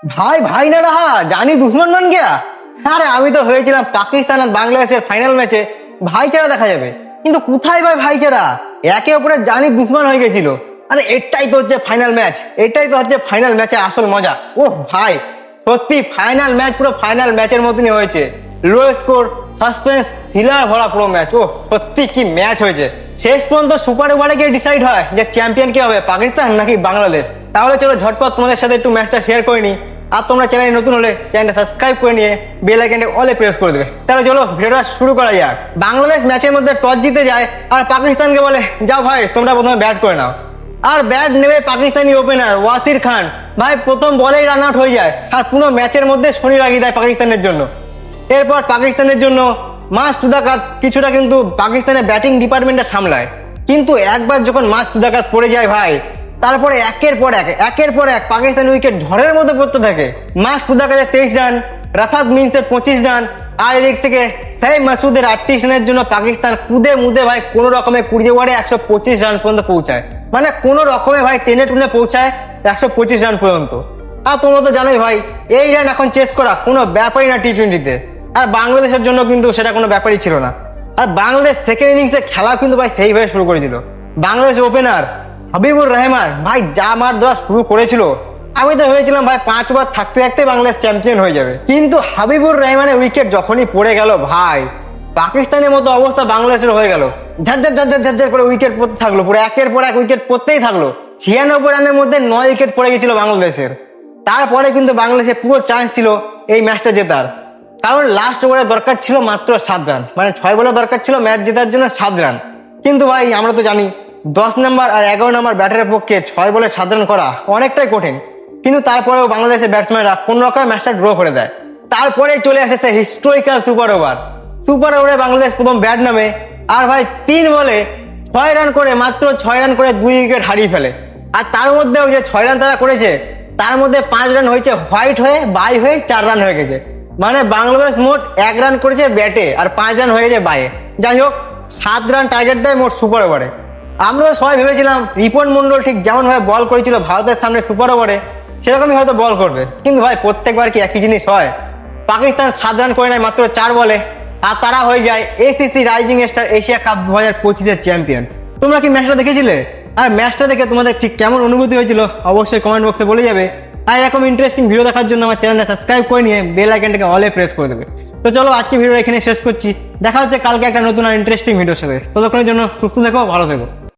ভাই ভাই না রাহা জানি দুশ্মন মান গিয়া। আরে আমি তো হয়েছিলাম পাকিস্তান আর বাংলাদেশের ফাইনাল ম্যাচে ভাইচারা দেখা যাবে, কিন্তু কোথায় ভাই ভাইচারা? একে অপরের জানি দুশ্মন হয়ে গেছিল। আরে এটাই তো হচ্ছে ফাইনাল ম্যাচ, এটাই তো হচ্ছে ফাইনাল ম্যাচে আসল মজা। ও ভাই সত্যি ফাইনাল ম্যাচ পুরো ফাইনাল ম্যাচের মতনই হয়েছে। লো স্কোর, সাসপেন্স, থ্রিলার ভরা পুরো ম্যাচ। ও সত্যি কি ম্যাচ হয়েছে। শেষ পর্যন্ত সুপার ওভারে গিয়ে ডিসাইড হয় যে চ্যাম্পিয়ন কে হবে, পাকিস্তান নাকি বাংলাদেশ। তাহলে চলো ঝটপট তোমাদের সাথে একটু ম্যাচটা শেয়ার করে নিই। আর তোমরা চ্যানেলে নতুন হলে চ্যানেলটা সাবস্ক্রাইব করে নিয়ে বেল আইকনটা অলে প্রেস করে দেবে। তাহলে চলো ভিডিওটা শুরু করা যাক। বাংলাদেশ ম্যাচের মধ্যে টস জিতে যায় আর পাকিস্তানকে বলে যাও ভাই তোমরা প্রথমে ব্যাট করে নাও। আর ব্যাট নেবে পাকিস্তানি ওপেনার ওয়াসির খান। ভাই প্রথম বলেই রান আউট হয়ে যায় আর পুরো ম্যাচের মধ্যে শনি লাগিয়ে দেয় পাকিস্তানের জন্য। এরপর পাকিস্তানের জন্য মাস সুদাকাত কিছুটা কিন্তু পাকিস্তানের ব্যাটিং ডিপার্টমেন্টটা সামলায়, কিন্তু একবার যখন মাস সুদাকাত পড়ে যায় ভাই, তারপরে একের পর এক পাকিস্তান উইকেট ঝড়ের মধ্যে পড়তে থাকে। মাস সুদাকাতের 23 রান, রাফাত মিন্সের 25 রান, আর এদিক থেকে সাইম মাসুদের 38 রানের জন্য পাকিস্তান কুদে মুদে ভাই কোনো রকমে 20 ওভারে 125 রান পর্যন্ত পৌঁছায়। মানে কোনো রকমে ভাই টেনে টুনে পৌঁছায় 125 রান পর্যন্ত। আর তোমরা তো জানোই ভাই এই রান এখন চেস করা কোনো ব্যাপারই না টি-20-তে। আর বাংলাদেশের জন্য কিন্তু সেটা কোনো ব্যাপারই ছিল না। আর বাংলাদেশ সেকেন্ড ইনিংসে খেলা কিন্তু ভাই সেইভাবে শুরু করেছিল। বাংলাদেশ ওপেনার হাবিবুর রহমান ভাই যা মার দেওয়া শুরু করেছিল, আমি তো ভেবেছিলাম ভাই 5 ওভার থাকতে থাকতে বাংলাদেশ চ্যাম্পিয়ন হয়ে যাবে। কিন্তু হাবিবুর রহমানের উইকেট যখনই পড়ে গেল ভাই, পাকিস্তানের মতো অবস্থা বাংলাদেশের হয়ে গেল। ঝাঁঝার ঝাঁঝার ঝাঁঝার করে উইকেট পড়তে থাকলো, পুরো একের পর এক উইকেট পড়তেই থাকলো। 96 রানের মধ্যে 9 উইকেট পড়ে গেছিল বাংলাদেশের। তারপরে কিন্তু বাংলাদেশের পুরো চান্স ছিল এই ম্যাচটা জেতার, কারণ লাস্ট ওভারে দরকার ছিল মাত্র 7 রান, মানে 6 বলে দরকার ছিল ম্যাচ জেতার জন্য 7 রান। কিন্তু ভাই আমরা তো জানি 10 নম্বর আর 11 নম্বর ব্যাটারের পক্ষে 6 বলে 7 রান করা অনেকটাই কঠিন। কিন্তু তারপরেও বাংলাদেশের ব্যাটসম্যানরা কোন রকম ম্যাচটা ড্র করে দেয়। তারপরে চলে আসে সে হিস্টোরিক্যাল সুপার ওভারে বাংলাদেশ প্রথম ব্যাট নামে আর ভাই 3 বলে 6 রান করে, মাত্র 6 রান করে 2 উইকেট হারিয়ে ফেলে। আর তার মধ্যেও যে 6 রান তারা করেছে তার মধ্যে 5 রান হয়েছে হোয়াইট হয়ে, বাই হয়ে 4 রান হয়ে গেছে। মানে বাংলাদেশ মোট 1 রান করেছে ব্যাটে আর 5 রান হয়ে গেছে বাইয়ে। যাই হোক 7 রান টার্গেট দেয় মোট সুপার ওভারে। আমরা তো সবাই ভেবেছিলাম রিপন মন্ডল ঠিক যেমন ভাবে বল করেছিল ভারতের সামনে সুপার ওভারে সেরকমই হয়তো বল করবে, কিন্তু ভাই প্রত্যেকবার কি একই জিনিস হয়? পাকিস্তান 7 রান করে নেয় মাত্র 4 বলে আর তারা হয়ে যায় ACC rising star Asia cup 2025-এর চ্যাম্পিয়ন। তোমরা কি ম্যাচটা দেখেছিলে? আর ম্যাচটা দেখে তোমাদের ঠিক কেমন অনুভূতি হয়েছিল অবশ্যই কমেন্ট বক্সে বলে যাবে। আর এরকম ইন্টারেস্টিং ভিডিও দেখার জন্য আমার চ্যানেলটা সাবস্ক্রাইব করে নিয়ে বেল আইকনটাকে অলে প্রেস করে দেবে। তো চলো আজকে ভিডিও এখানে শেষ করছি, দেখা হচ্ছে কালকে একটা নতুন আর ইন্টারেস্টিং ভিডিওর সাথে। ততক্ষণের জন্য সুস্থ থেকো, ভালো থেকো।